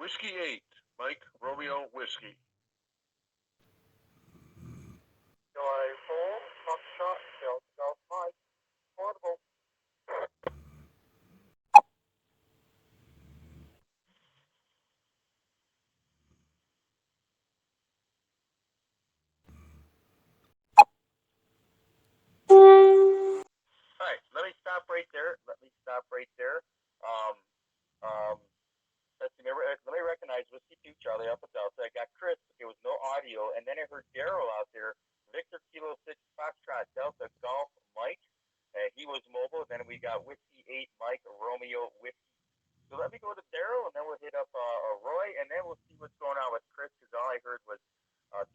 Whiskey 8, Mike Romeo Whiskey. July 4, Foxtrot, Delta Golf Mike, portable. All right, let me stop right there. Let me stop right there. Um, um, let's see, let me recognize Whiskey 2, Charlie Alpha Delta. I got Chris, but there was no audio. And then I heard Daryl out there, Victor Kilo 6, Foxtrot, Delta Golf, Mike. He was mobile. Then we got Whiskey 8, Mike, Romeo, Whiskey. So let me go to Daryl, and then we'll hit up Roy, and then we'll see what's going on with Chris, because all I heard was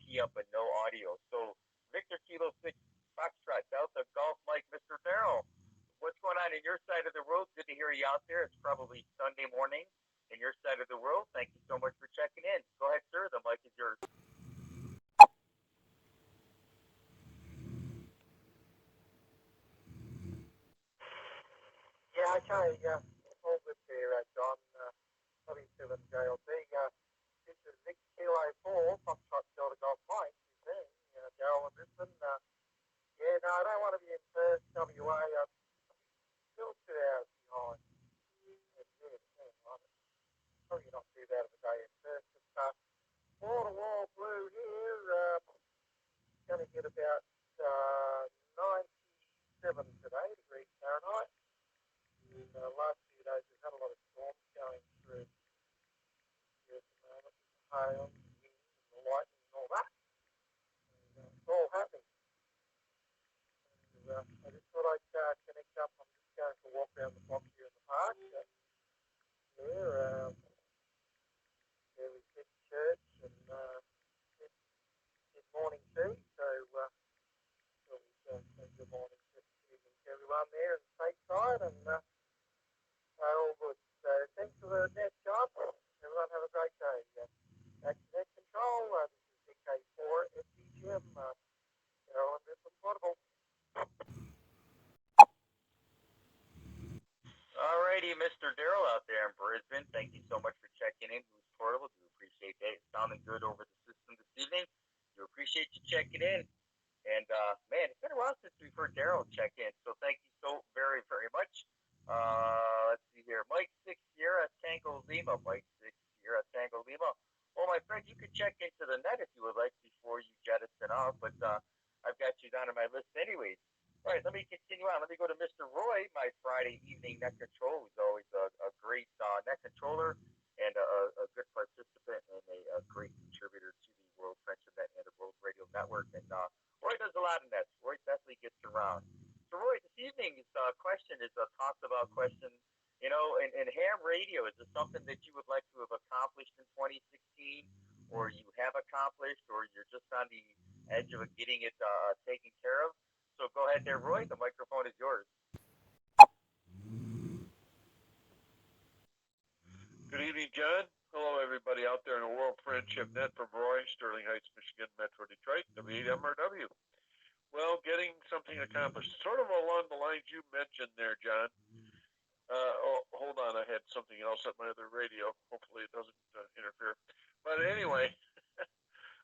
tee up and no audio. So Victor Kilo 6, Foxtrot, Delta Golf, Mike, Mr. Daryl. What's going on in your side of the world? Good to hear you out there. It's probably Sunday morning in your side of the world. Thank you so much for checking in. Go ahead, sir. The mic is yours. Yeah, okay, all good there, John. 27 JLB. This is Vic Kilo 4, Foxtrot, Delta Golf Mike. Is there? Daryl and Brisbane. Yeah, no, I don't want to be in Perth, WA. I'm still 2 hours behind. Probably not too bad of a day in Perth. But wall to wall blue here. Going to get about 97 today, degrees Fahrenheit. In the last few days, we've had a lot of storms going through here at the moment. Hail, wind, and the lightning and all that. And, it's all happening. And, I just thought I'd connect up. I'm just going for a walk around the block here in the park. There we sit church and did morning tea. So good morning to everyone there in stateside, and all good. So thanks for the net, John. Everyone have a great day. Back to net control. This is DK4 FDGM. Carol and Brisbane Portable. Alrighty, Mr. Daryl out there in Brisbane. Thank you so much for checking in. Who's portable? Do appreciate that. It's sounding good over the system this evening. Do appreciate you checking in. And man, it's been a while since we've heard Daryl check in. So thank you so very, very much. Let's see here. Mike 6 Sierra Tango Lima. Mike 6 Sierra Tango Lima. Well, my friend, you could check into the net if you would like before you jettison off, but I've got you down on my list anyways. All right, let me continue on. Let me go to Mr. Roy, my Friday evening net control, who's always a great net controller and a good participant and a great contributor to the World Friendship Net and the World Radio Network. And Roy does a lot of nets. Roy definitely gets around. So, Roy, this evening's question is a talked about question. You know, in ham radio, is this something that you would like to have accomplished in 2016, or you have accomplished, or you're just on the edge of getting it taken care of? So go ahead there, Roy. The microphone is yours. Good evening, John. Hello, everybody out there in the World Friendship Net from Roy, Sterling Heights, Michigan, Metro Detroit, W8MRW. Well, getting something accomplished. Sort of along the lines you mentioned there, John. Hold on. I had something else at my other radio. Hopefully it doesn't interfere. But anyway,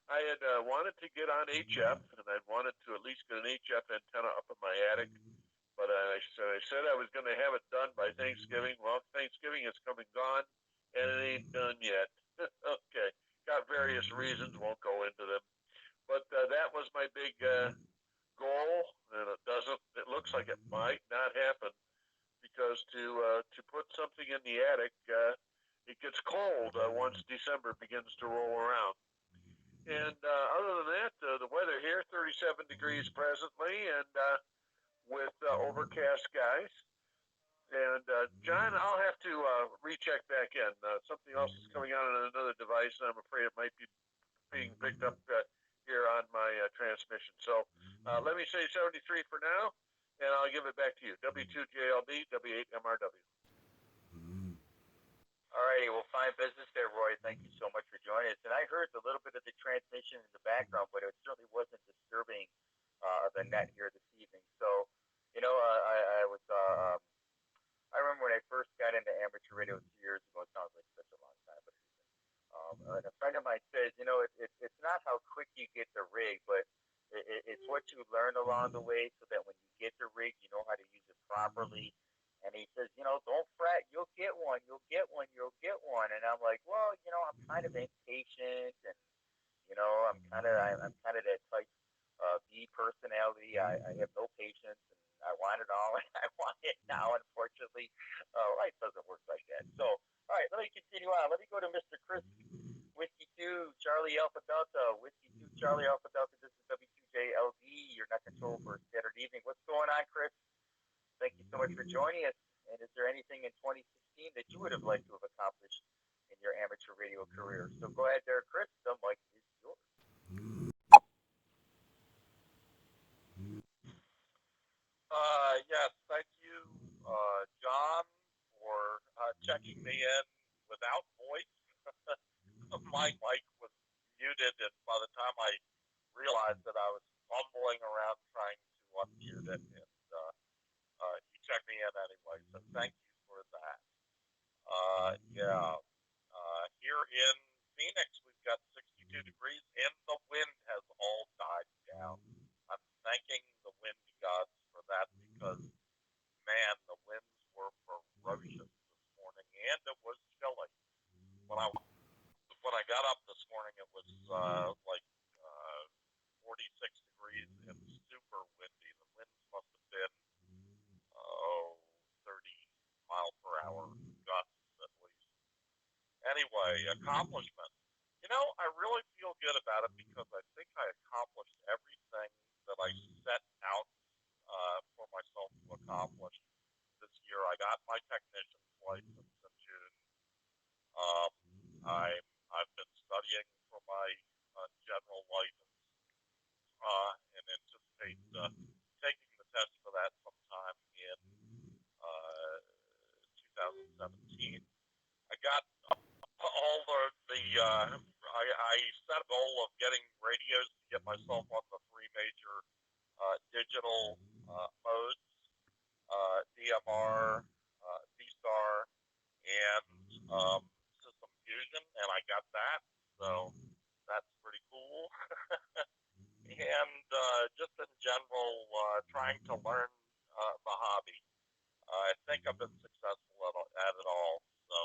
I had wanted to get on HF, and I'd wanted to at least get an HF antenna up in my attic. But I said I was going to have it done by Thanksgiving. Well, Thanksgiving is come and gone, and it ain't done yet. Okay. Got various reasons. Won't go into them. But that was my big goal, and it doesn't. It looks like it might not happen because to put something in the attic, it gets cold once December begins to roll around. And other than that, the weather here, 37 degrees presently, and with overcast skies. And John, I'll have to recheck back in. Something else is coming on another device, and I'm afraid it might be being picked up here on my transmission. So let me say 73 for now, and I'll give it back to you. W2JLB, W8MRW. All righty, well, fine business there, Roy. Thank you so much for joining us. And I heard a little bit of the transmission in the background, but it certainly wasn't disturbing the net here this evening. So, you know, I remember when I first got into amateur radio 2 years ago. It sounds like such a long time, but how quick you get the rig, but it's what you learn along the way, so that when you get the rig, you know how to use it properly. And he says, don't fret, you'll get one, you'll get one. And I'm like, well, I'm kind of impatient, and I'm kind of that type B personality. I have no patience, and I want it all, and I want it now. Unfortunately, life doesn't work like that. So, all right, let me continue on. Let me go to Mr. Chris Whiskey 2, Charlie Alpha Delta, Whiskey 2, Charlie Alpha Delta. This is W2JLD, your net control for Saturday evening. What's going on, Chris? Thank you so much for joining us. And is there anything in 2016 that you would have liked to have accomplished in your amateur radio career? So go ahead there, Chris. The mic is yours. Yes, thank you, John, for checking me in without voice. My mic was muted, and by the time I realized that I was fumbling around trying to unmute it, and you checked me in anyway, so thank you for that. Yeah, here in Phoenix, we've got 62 degrees, and the wind has all died down. I'm thanking the wind gods for that, because man, the winds were ferocious this morning, and it was chilly. When I got up this morning, it was like 46 degrees and super windy. The winds must have been 30 mile per hour gusts at least. Anyway, accomplishment. I really feel good about it, because I think I accomplished everything that I set out for myself to accomplish this year. I got my technician's license in June. Um, I've been studying for my general license, and anticipate taking the test for that sometime in 2017. I got all I set a goal of getting radios to get myself on the three major digital modes, DMR, V-Star, and System Fusion, and I got that, so that's pretty cool. And just in general, trying to learn the hobby. I think I've been successful at it all. So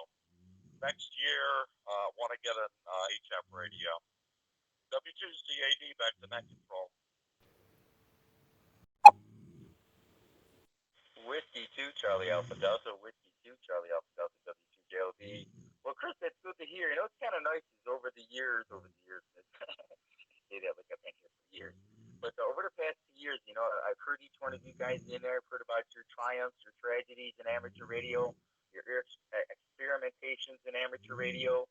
next year, want to get an HF radio. W2CAD, back to net control. Whiskey 2, Charlie Alpha Delta, Whiskey 2, Charlie Alpha Delta, W2JLB. Well, Chris, that's good to hear. It's kind of nice is over the years, say that like I've been here for years. But over the past 2 years, I've heard each one of you guys in there. I've heard about your triumphs, your tragedies in amateur radio, your experimentations in amateur radio,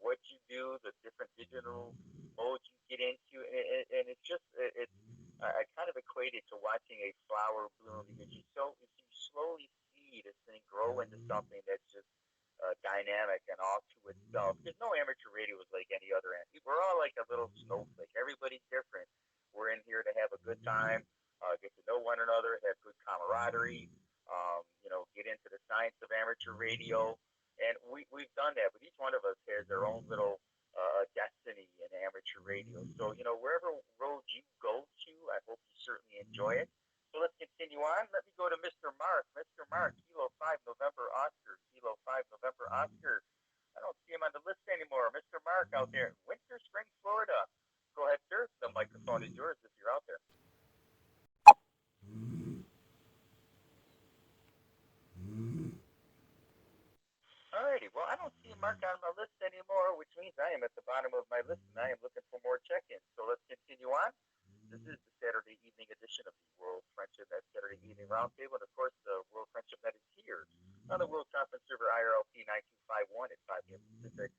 what you do, the different digital modes you get into, and it's just I kind of equate it to watching a flower bloom, because you slowly see this thing grow into something that's just dynamic and all to itself. Because no amateur radio is like any other. We're all like a little snowflake. Everybody's different. We're in here to have a good time, get to know one another, have good camaraderie, get into the science of amateur radio. And we've done that, but each one of us has their own little destiny in amateur radio. So, wherever road you go to, I hope you certainly enjoy it. So let's continue on. Let me go to Mr. Mark. Mr. Mark, Kilo 5 November Oscar. Kilo 5 November Oscar. I don't see him on the list anymore. Mr. Mark out there in Winter Springs, Florida. Go ahead, sir. The microphone is yours if you're out there. Alrighty, well, I don't see Mark on my list anymore, which means I am at the bottom of my list, and I am looking for more check-ins. So let's continue on. This is the Saturday evening edition of the World Friendship at Saturday Evening Roundtable, and of course, the World Friendship Net is here on the World Conference Server irlp 9251 at 5 p.m. Pacific,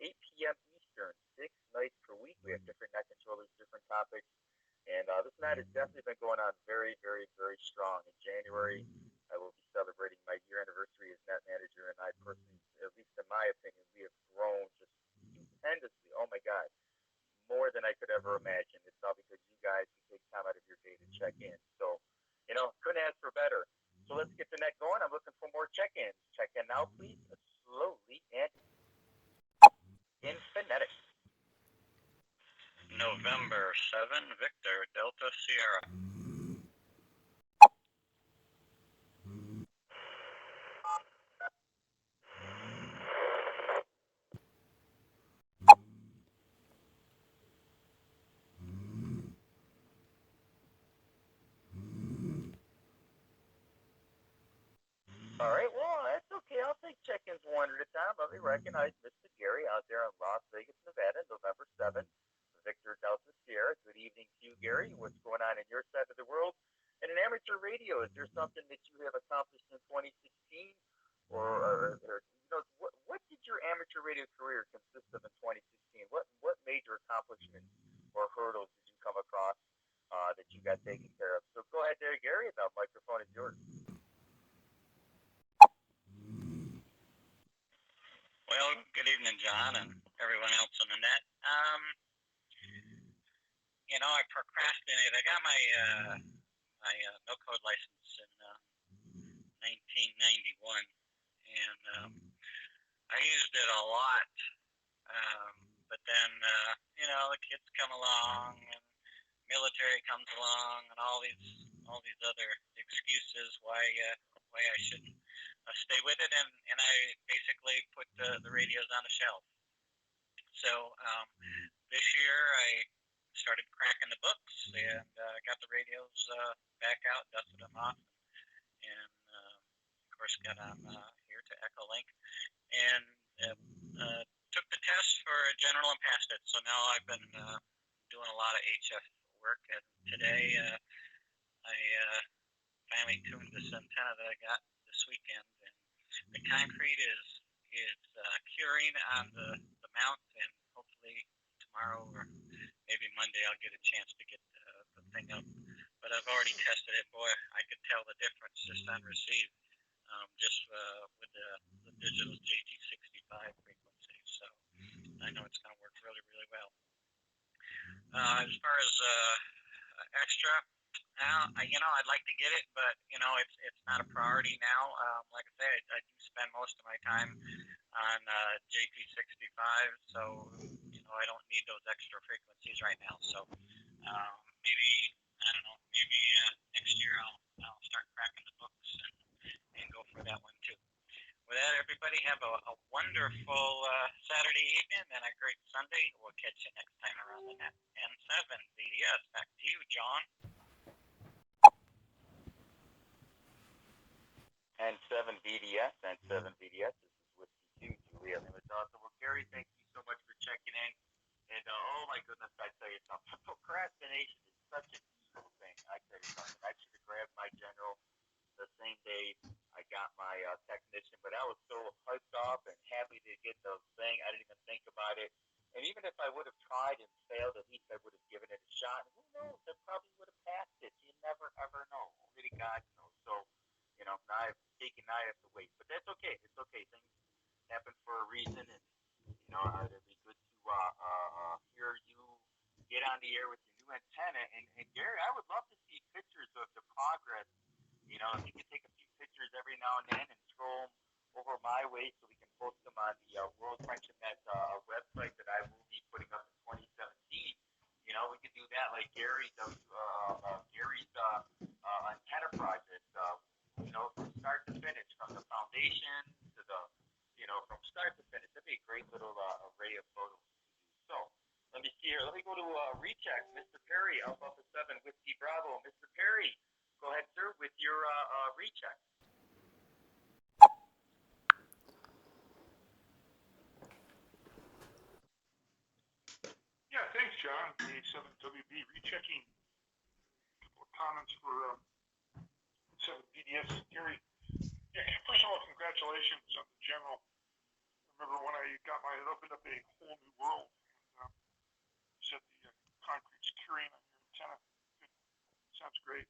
8 p.m. Eastern, 6 nights per week. We have different net controllers, different topics, and this night has definitely been going on very, very, very strong. In January, I will be celebrating my year anniversary as net manager, and I personally, at least in my opinion, we have grown just stupendously. Oh my God, more than I could ever imagine. It's all because you guys take time out of your day to check in. So, couldn't ask for better. So let's get the net going. I'm looking for more check-ins. Check in now, please. Delta Sierra. All right, well, that's okay. I'll take check-ins one at a time. Let me recognize Mr. Gary out there in Las Vegas, Nevada, November 7th. Victor Delta Sierra. Good evening to you, Gary. What's going on in your side of the world? And in amateur radio, is there something that you have accomplished in 2016? Or what did your amateur radio career consist of in 2016? What major accomplishments or hurdles did you come across that you got taken care of? So go ahead there, Gary. The microphone is yours. Well, good evening, John, and everyone else on the net. I procrastinated. I got my no code license in 1991, and I used it a lot. But then, the kids come along, and military comes along, and all these other excuses why I shouldn't stay with it, and I basically put the radios on the shelf. So this year I started cracking the books and got the radios back out, dusted them off, and of course got on here to Echolink and took the test for general and passed it. So now I've been doing a lot of HF work, and today I finally tuned this antenna that I got this weekend, and the concrete is curing on the mount, and hopefully tomorrow or maybe Monday I'll get a chance to get the thing up. But I've already tested it. Boy, I could tell the difference just on receive, just with the digital JT65 frequency. So I know it's going to work really, really well. As far as extra, I'd like to get it, but it's not a priority now. Like I say, I do spend most of my time on JP65, so I don't need those extra frequencies right now. So maybe I don't know. Maybe next year I'll start cracking the books and go for that one too. With that, everybody have a wonderful Saturday evening and a great Sunday. We'll catch you next time around the net. N7 BDS. Back to you, John. N7 BDS. This is Whiskey 2, Julia Limazon. Well, Gary, thank you so much for checking in. And oh my goodness, I tell you something. Procrastination is such an evil thing. I tell you something. I should have grabbed my general the same day I got my technician, but I was so hyped up and happy to get the thing. I didn't even think about it. And even if I would have tried and failed, at least I would have given it a shot. And who knows? I probably would have passed it. You never ever know. Only God knows. So, now I have to wait. But that's okay. It's okay. Things happen for a reason, and it'd be good to hear you get on the air with your new antenna. And Gary, I would love to see pictures of the progress. If you could take a few pictures every now and then and throw them over my way so we can post them on the World Friendship Net website that I will be putting up in 2017. We could do that like Gary does. Gary's antenna project. From start to finish, from the foundation to the, from start to finish. That'd be a great little array of photos to do. So let me see here. Let me go to recheck. Mr. Perry, Alpha 7 Whiskey Bravo. Mr. Perry, go ahead, sir, with your recheck. Yeah, thanks, John. The 7WB rechecking. A couple of comments for 7BDS. Gary, yeah, first of all, congratulations on the general. I remember when I got mine, it opened up a whole new world. And you said the concrete's curing on your antenna. Good. Sounds great.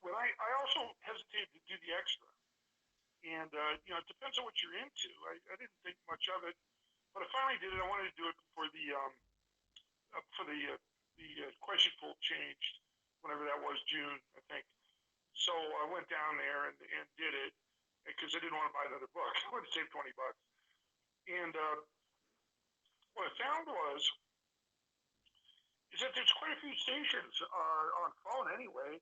When I also hesitated to do the extra. And, it depends on what you're into. I didn't think much of it. But I finally did it. I wanted to do it before the question pool changed, whenever that was, June, I think. So I went down there and did it because I didn't want to buy another book. I wanted to save $20. And what I found was is that there's quite a few stations on phone anyway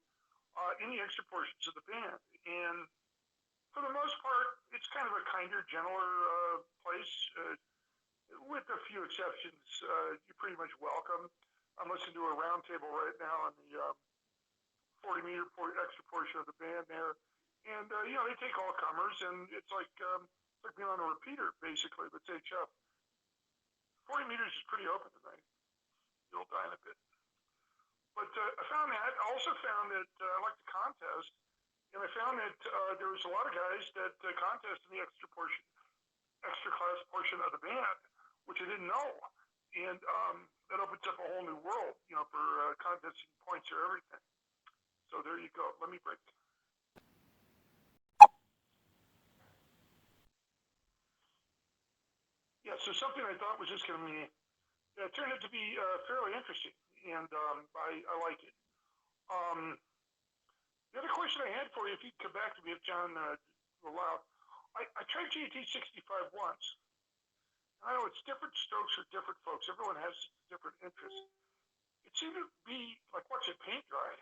in the extra portions of the band, and for the most part, it's kind of a kinder, gentler place. With a few exceptions, you're pretty much welcome. I'm listening to a roundtable right now on the 40-meter extra portion of the band there, and they take all comers, and it's like being on a repeater basically, but it's HF. 40 meters is pretty open tonight. You'll die in a bit. But I found that. I also found that I liked the contest, and I found that there was a lot of guys that contest in the extra class portion of the band, which I didn't know, and that opens up a whole new world, for contesting points or everything. So there you go. Let me break. Yeah, so something I thought was just going to be, turned out to be fairly interesting, and I like it. The other question I had for you, if you'd come back to me, if John allowed, I tried GT65 once. I know it's different strokes for different folks. Everyone has different interests. It seemed to be like watching paint dry.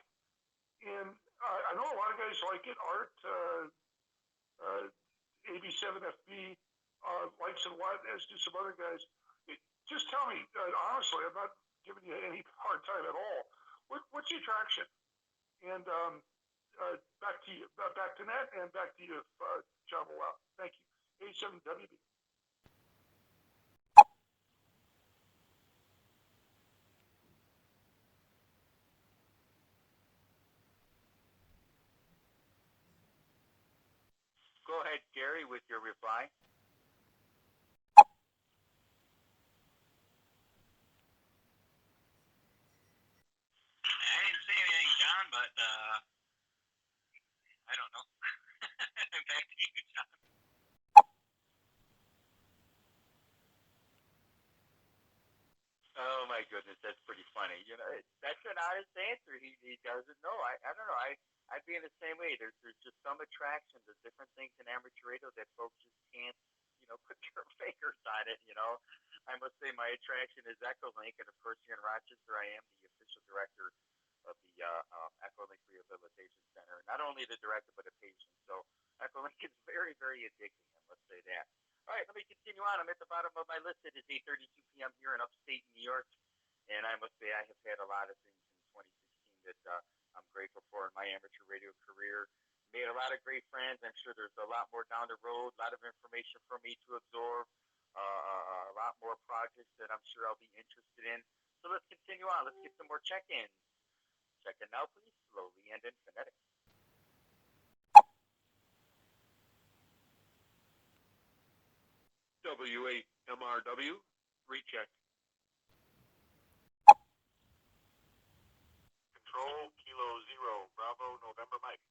And I know a lot of guys like it. Art, AB7FB likes it a lot, as do some other guys. Just tell me, honestly, I'm not giving you any hard time at all. What's the attraction? And back to you, back to Nat, and back to you if John will allow. Thank you. A7WB. Go ahead, Gary, with your reply. I didn't say anything, John, but I don't know. Back to you, John. Oh my goodness, that's pretty funny. That's an honest answer. He doesn't know. I don't know. I'd be in the same way. There's just some attractions. There's different things in amateur radio that folks just can't, put their fingers on it. I must say my attraction is Echolink, and of course here in Rochester, I am the official director of the Echolink Rehabilitation Center. Not only the director, but a patient. So Echolink is very, very addicting. I must say that. All right, let me continue on. I'm at the bottom of my list. It is 8:32 p.m. here in upstate New York, and I must say I have had a lot of things in 2016 that I'm grateful for in my amateur radio career. Made a lot of great friends. I'm sure there's a lot more down the road. A lot of information for me to absorb. A lot more projects that I'm sure I'll be interested in. So let's continue on. Let's get some more check-ins. Check in now, please. Slowly and in phonetics. W8MRW, recheck. Control, Kilo Zero, Bravo, November Mike.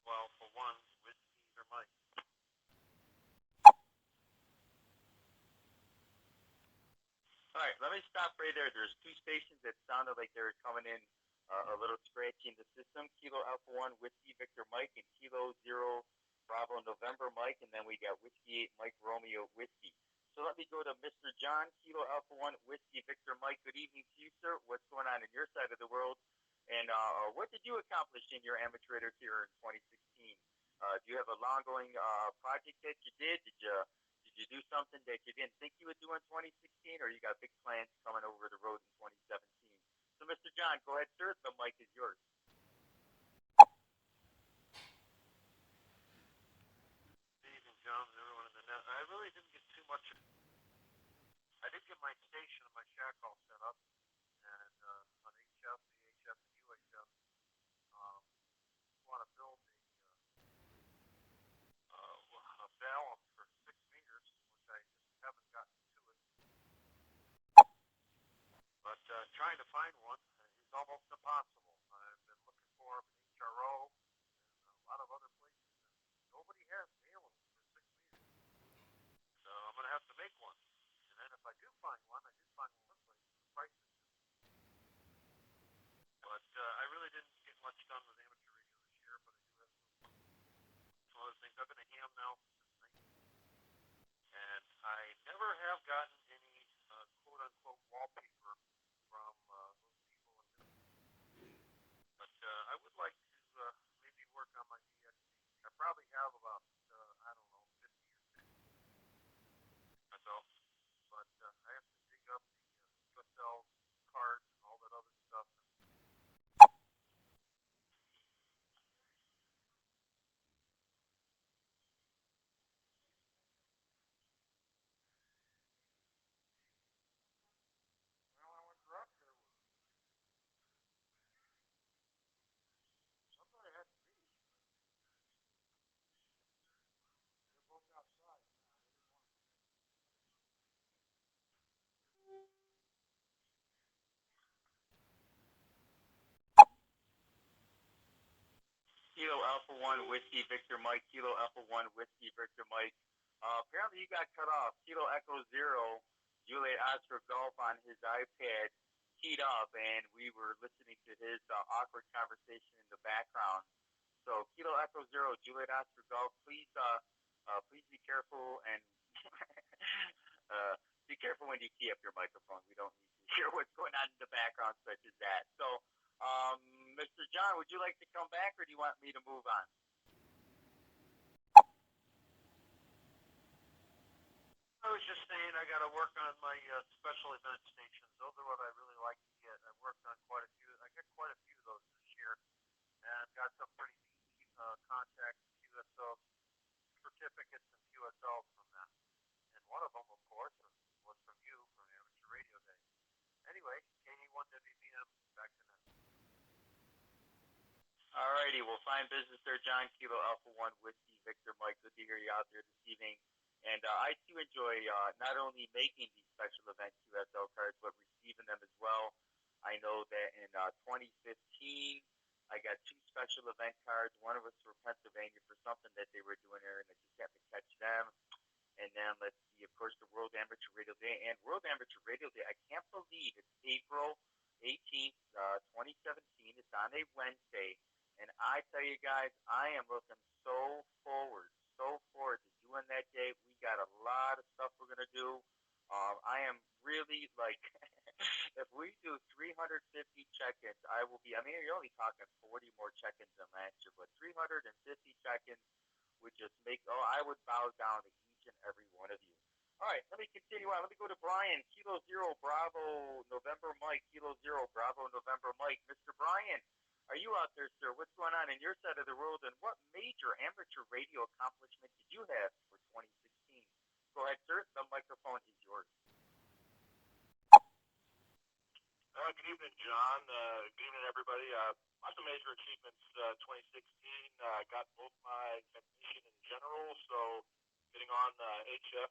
Well, for one, Whiskey or Mike. All right, let me stop right there. There's two stations that sounded like they were coming in a little scratchy in the system. Kilo Alpha 1 Whiskey Victor Mike and Kilo 0 Bravo November Mike, and then we got Whiskey 8 Mike Romeo Whiskey. So let me go to Mr. John, Kilo Alpha 1 Whiskey Victor Mike. Good evening to you, sir. What's going on in your side of the world? And what did you accomplish in your amateur radio career in 2016? Do you have a long-going project that you did? Did you do something that you didn't think you would do in 2016, or you got big plans coming over the road in 2017? So, Mr. John, go ahead, sir. The mic is yours. Good evening, John, and everyone in the net. I really didn't get too much. I did get my station and my shack all set up, and on HF, VHF, and UHF, want to build a balance for 6 meters, which I just haven't gotten to it. But trying to find one is almost impossible. I've been looking for them in HRO and a lot of other places, and nobody has balance for 6 meters. So I'm going to have to make one. And then if I do find one, I did find one place, the price is just. But I really didn't get much done with amateur radio this year, but I do have some other other things. I've been a ham now since 19, and I never have gotten any quote unquote wallpaper from those people. But I would like to maybe work on my DXC. I probably have about I don't know 50 or 60 myself, but I have to dig up the USL cards and all that other stuff. Well, I went out there with somebody had to be. They're both outside. Kilo Alpha 1 Whiskey Victor Mike, Kilo Alpha 1 Whiskey Victor Mike. Apparently you got cut off. Kilo Echo Zero, Juliet Oscar Golf on his iPad keyed up, and we were listening to his awkward conversation in the background. So Kilo Echo Zero, Juliet Oscar Golf, please be careful and be careful when you key up your microphone. We don't need to hear what's going on in the background such as that. So, Mr. John, would you like to come back, or do you want me to move on? I was just saying I got to work on my special event stations. Those are what I really like to get. I've worked on quite a few. I got quite a few of those this year, and got some pretty neat contacts, QSL certificates, and QSLs from them. And one of them, of course, was from you from Amateur Radio Day. Anyway, KE1WBM, back to now. Alrighty, well, fine business there, John. Kilo Alpha 1 Whiskey Victor Mike. Good to hear you out there this evening. And I too enjoy not only making these special event QSL cards, but receiving them as well. I know that in 2015, I got 2 special event cards. One of us for Pennsylvania for something that they were doing there, and I just happened to catch them. And then let's see, of course, the World Amateur Radio Day. And World Amateur Radio Day, I can't believe it's April 18th, 2017. It's on a Wednesday. And I tell you guys, I am looking so forward to doing that day. We got a lot of stuff we're going to do. I am really like, if we do 350 check-ins, I will be, I mean, you're only talking 40 more check-ins than last year, but 350 check-ins would just make, I would bow down to each and every one of you. All right, let me continue on. Let me go to Brian. Kilo Zero Bravo November Mike. Kilo Zero Bravo November Mike. Mr. Brian, are you out there, sir? What's going on in your side of the world, and what major amateur radio accomplishment did you have for 2016? Go ahead, sir. The microphone is yours. Good evening, John. Good evening, everybody. Lots of major achievements 2016. Got both my technician in general, so getting on HF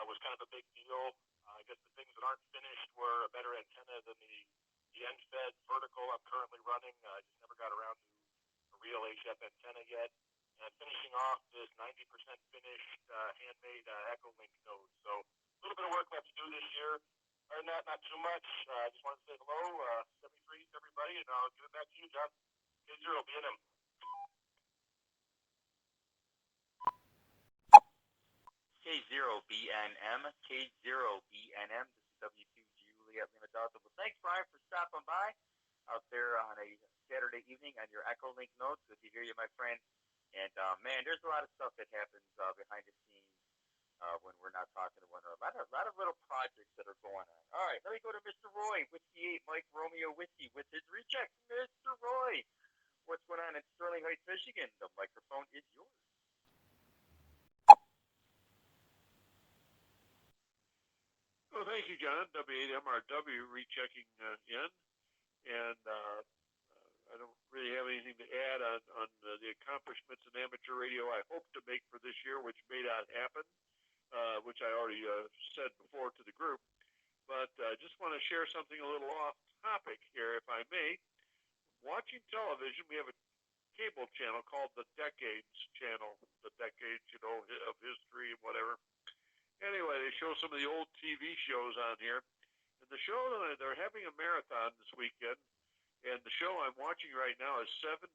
was kind of a big deal. I guess the things that aren't finished were a better antenna than the end-fed vertical I'm currently running. I just never got around to a real HF antenna yet. And finishing off this 90% finished handmade Echolink node. So a little bit of work left to do this year. Other than that, not too much. I just wanted to say hello, 73 to everybody, and I'll give it back to you, John. K0, B&M. K0BNM, K0BNM. This is W2 Juliet Lima Delta. Well, thanks, Brian, for stopping by out there on a Saturday evening on your Echolink notes. Good to hear you, my friend. And, man, there's a lot of stuff that happens behind the scenes when we're not talking to one another. A lot of little projects that are going on. All right, let me go to Mr. Roy, Whiskey 8, Mike Romeo Whiskey, with his recheck. Mr. Roy, what's going on in Sterling Heights, Michigan? The microphone is yours. Well, thank you, John. W8MRW rechecking in. And I don't really have anything to add on the accomplishments in amateur radio I hope to make for this year, which may not happen, which I already said before to the group. But I just want to share something a little off topic here, if I may. Watching television, we have a cable channel called the Decades Channel, the Decades, of history and whatever. Anyway, they show some of the old TV shows on here. And the show, they're having a marathon this weekend. And the show I'm watching right now is 77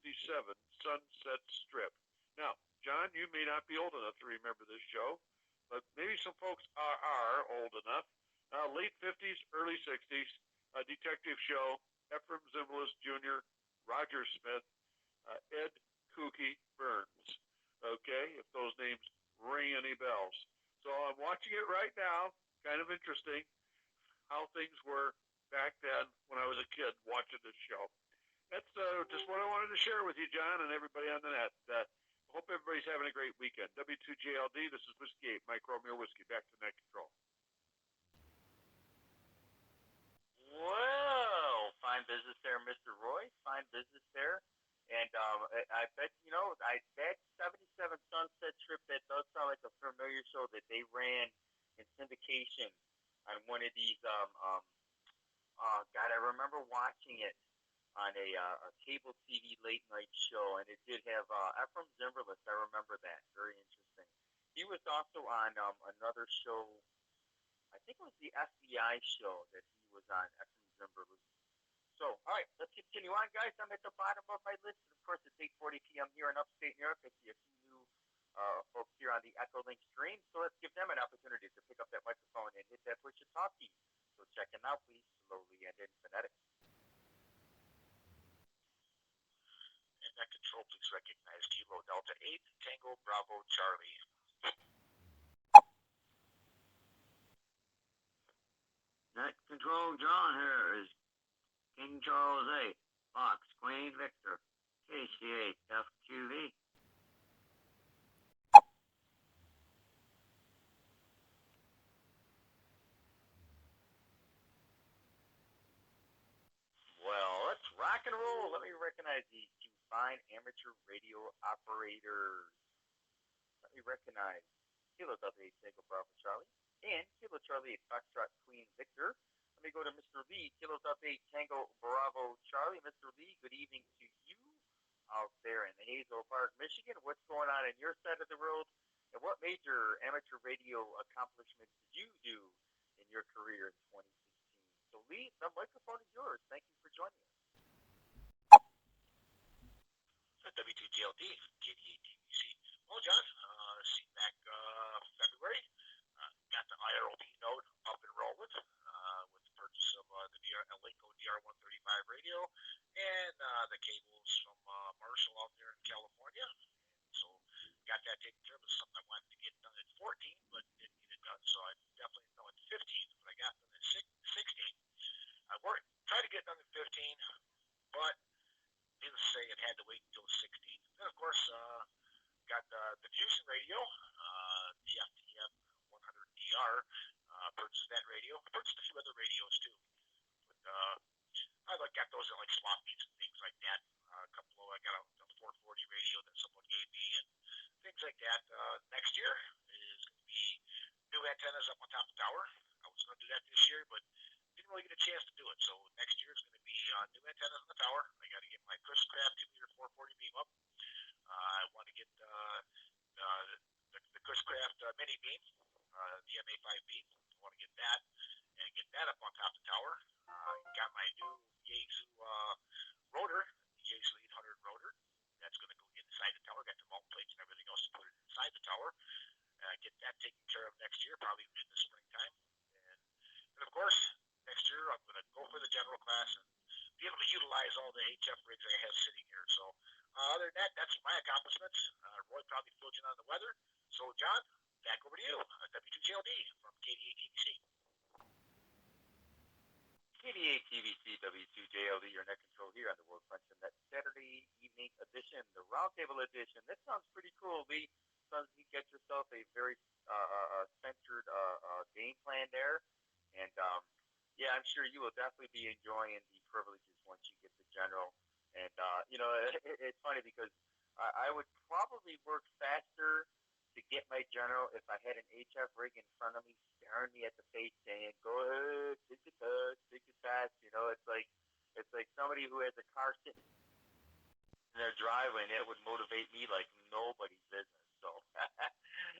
Sunset Strip. Now, John, you may not be old enough to remember this show, but maybe some folks are old enough. Late 50s, early 60s, a detective show. Ephraim Zimbalist Jr., Roger Smith, Ed Kooky Burns. Okay, if those names ring any bells. So I'm watching it right now. Kind of interesting how things were back then when I was a kid watching this show. That's just what I wanted to share with you, John, and everybody on the net. Hope everybody's having a great weekend. W2JLD, this is Whiskey 8, Mike Romeo Whiskey. Back to net control. Well, fine business there, Mr. Roy. Fine business there. And I bet, that 77 Sunset Trip, that does sound like a familiar show that they ran in syndication on one of these. God, I remember watching it on a cable TV late night show, and it did have Ephraim Zimbalist. I remember that. Very interesting. He was also on another show. I think it was the FBI show that he was on, Ephraim Zimbalist. So, all right, let's continue on, guys. I'm at the bottom of my list. And of course, it's 8:40 p.m. here in upstate New York. I see a few new folks here on the Echolink stream. So let's give them an opportunity to pick up that microphone and hit that push to talk key. So check them out, please, slowly and in phonetic. And that control, please recognize Kilo Delta 8, Tango Bravo Charlie. Net control, John here is King Charles 8, Fox, Queen Victor, KC8, FQV. Well, let's rock and roll. Let me recognize these two fine amateur radio operators. Let me recognize Kilo Delta 8, Tango Bravo Charlie, and Kilo Charlie 8, Foxtrot Queen Victor. Let me go to Mr. Lee, Kilo Delta 8, Tango Bravo Charlie. Mr. Lee, good evening to you out there in Hazel Park, Michigan. What's going on in your side of the world? And what major amateur radio accomplishments did you do in your career in 2016? So, Lee, the microphone is yours. Thank you for joining us. W2GLD, KD8TVC. Well, John, see back February, got the IRLP node up and rolling with the purchase of the Elenco DR135 radio and the cables from Marshall out there in California. So got that taken care of. It was something I wanted to get done at 14, but didn't get it done. So I definitely know at 15, but I got done at 16. I tried to get done at 15, but didn't say it had to wait until 16. Then, of course, got the Fusion radio, the FTM 100DR, purchased that radio. I purchased a few other radios, too. But I got those at, like, swap meets and things like that. I got a 440 radio that someone gave me and things like that. Next year is going to be new antennas up on top of the tower. I was going to do that this year, but didn't really get a chance to do it. So next year is going to be new antennas on the tower. I got to get my Chris Craft 2-meter 440 beam up. I want to get the Chris Craft mini beam, the MA5 beam. I want to get that and get that up on top of the tower. Got my new Yaesu rotor, the Yaesu 800 rotor. That's going to go inside the tower. Got the mount plates and everything else to put it inside the tower. Get that taken care of next year, probably in the springtime. And of course, next year I'm going to go for the general class and be able to utilize all the HF rigs I have sitting here. So other than that, that's my accomplishments. Roy probably filled you on the weather. So John, back over to you. W2JLD from KD8TVC. KD8TVC, W2JLD, your net control here on the World Friendship Net Saturday evening edition, the roundtable edition. That sounds pretty cool, Lee. Sounds like you get yourself a very centered game plan there. And yeah, I'm sure you will definitely be enjoying the privileges once you get the general. And it's funny because I would probably work faster to get my general if I had an HF rig in front of me staring me at the face saying, "Go ahead, take the touch, take the touch." It's like somebody who has a car sitting in their driveway, and that would motivate me like nobody's business. So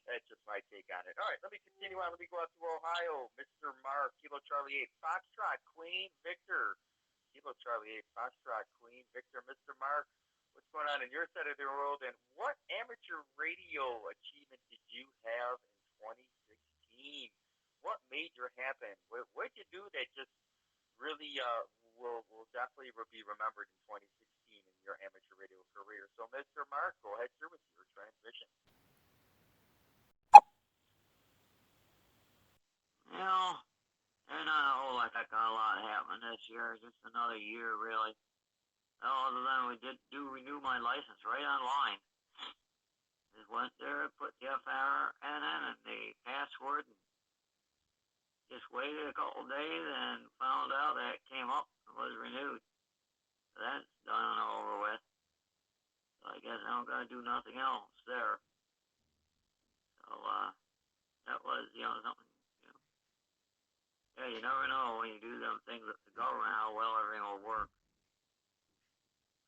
that's just my take on it. All right, let me continue on. Let me go out to Ohio. Mr. Mark, Kilo Charlie 8, Foxtrot Queen Victor. Kilo Charlie 8, Foxtrot Queen Victor. Mr. Mark, what's going on in your side of the world, and what amateur radio achievement did you have in 2016? What major happened? What did you do that just really will definitely be remembered in 2016 in your amateur radio career? So, Mr. Mark, go ahead, sir, with your transmission. You know, there's not a whole heck of a lot happening this year. Just another year, really. Other than we did renew my license right online. Just went there, put the FRN in and the password, and just waited a couple days and found out that it came up and was renewed. So that's done and over with. So I guess I don't gotta do nothing else there. So that was, something. Yeah, you never know when you do them things with the government how well everything will work.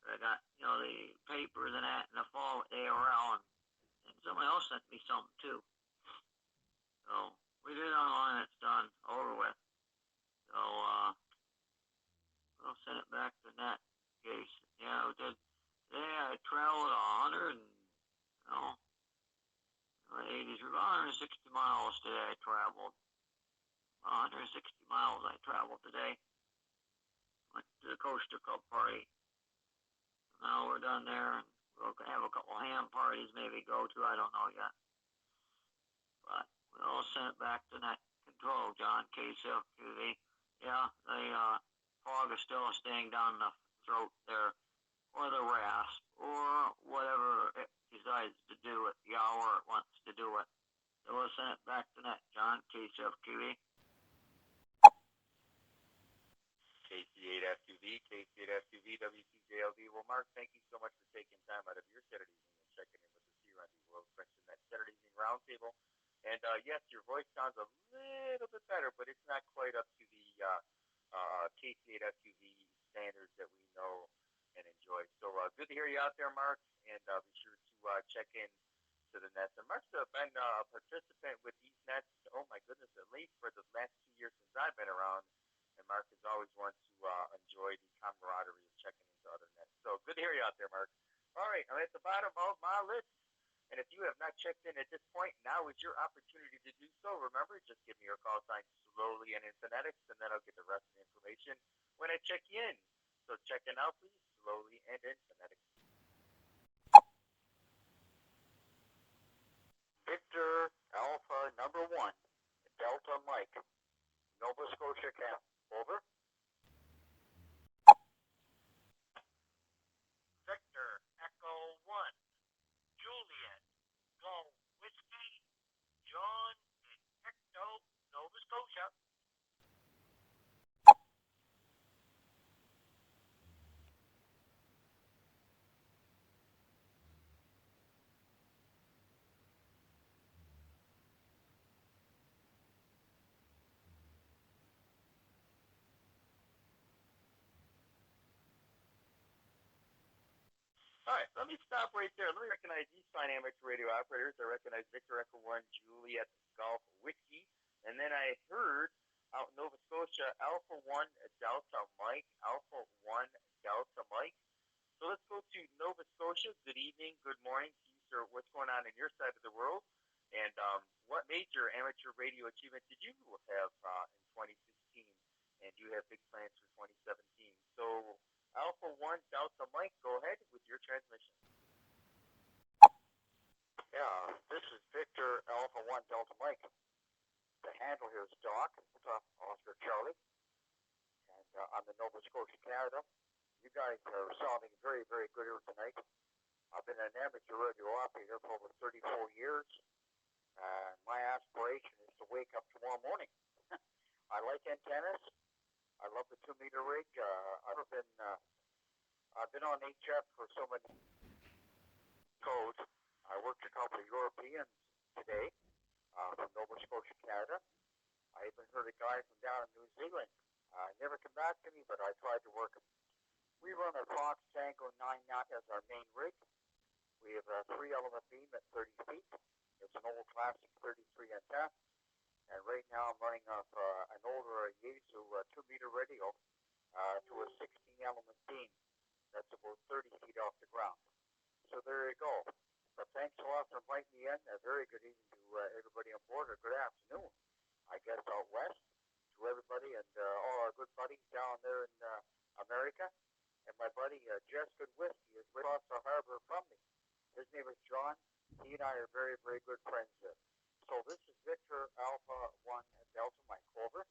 But I got, the papers and that in the fall with ARL, and somebody else sent me something too. So we did it online, it's done, over with. So we'll send it back to that case. Yeah, we did. Today I traveled 160 miles today I traveled. 160 miles I traveled today. Went to the Coaster Cup party. Now we're done there, and we'll have a couple ham parties maybe go to. I don't know yet. But we'll send it back to net control, John, KCFQV. Yeah, the fog is still staying down the throat there, or the rasp, or whatever it decides to do it, the hour it wants to do it. So we'll send it back to net, John, KCFQV. KC8FQV, KC8FQV, WTJLD. Well, Mark, thank you so much for taking time out of your Saturday evening and checking in with us here on the World French and Net Saturday evening roundtable. And yes, your voice sounds a little bit better, but it's not quite up to the KC8FQV standards that we know and enjoy. So good to hear you out there, Mark, and be sure to check in to the nets. And Mark's been a participant with these nets, oh my goodness, at least for the last 2 years since I've been around. And Mark has always wanted to enjoy the camaraderie of checking into other nets. So good to hear you out there, Mark. All right, I'm at the bottom of my list. And if you have not checked in at this point, now is your opportunity to do so. Remember, just give me your call sign slowly and in phonetics, and then I'll get the rest of the information when I check you in. So check in out, please, slowly and in phonetics. Victor Alpha number 1, Delta Mike, Nova Scotia Camp. Over. Victor Echo 1, Juliet, Go Whiskey, John, and Ecto, Nova Scotia. All right, let me stop right there. Let me recognize these fine amateur radio operators. I recognize Victor Echo 1, Juliet Golf Whiskey. And then I heard out in Nova Scotia, Alpha 1, Delta Mike, Alpha 1, Delta Mike. So let's go to Nova Scotia. Good evening, good morning to you, sir. What's going on in your side of the world? And what major amateur radio achievement did you have in 2016? And do you have big plans for 2017? So Alpha 1, Delta Mike, go ahead with your transmission. Yeah, this is Victor Alpha 1 Delta Mike. The handle here is Doc, Oscar Charlie, and I'm in Nova Scotia, Canada. You guys are sounding very, very good here tonight. I've been an amateur radio operator for over 34 years. My aspiration is to wake up tomorrow morning. I like antennas. I love the 2-meter rig. I've been on HF for so many codes. I worked a couple of Europeans today from Nova Scotia, Canada. I even heard a guy from down in New Zealand. Never come back to me, but I tried to work him. We run a Fox Tango 9 knot as our main rig. We have a 3-element beam at 30 feet. It's an old classic 33 antenna. And right now I'm running off an older Yaesu 2-meter radio to a 16-element beam. That's about 30 feet off the ground. So there you go. But thanks a lot for inviting me in. A very good evening to everybody on board, or good afternoon, I guess, out west, to everybody, and all our good buddies down there in America. And my buddy, Jess Good Whiskey, is right across the harbor from me. His name is John. He and I are very, very good friends. So this is Victor Alpha 1 Delta Mike, over.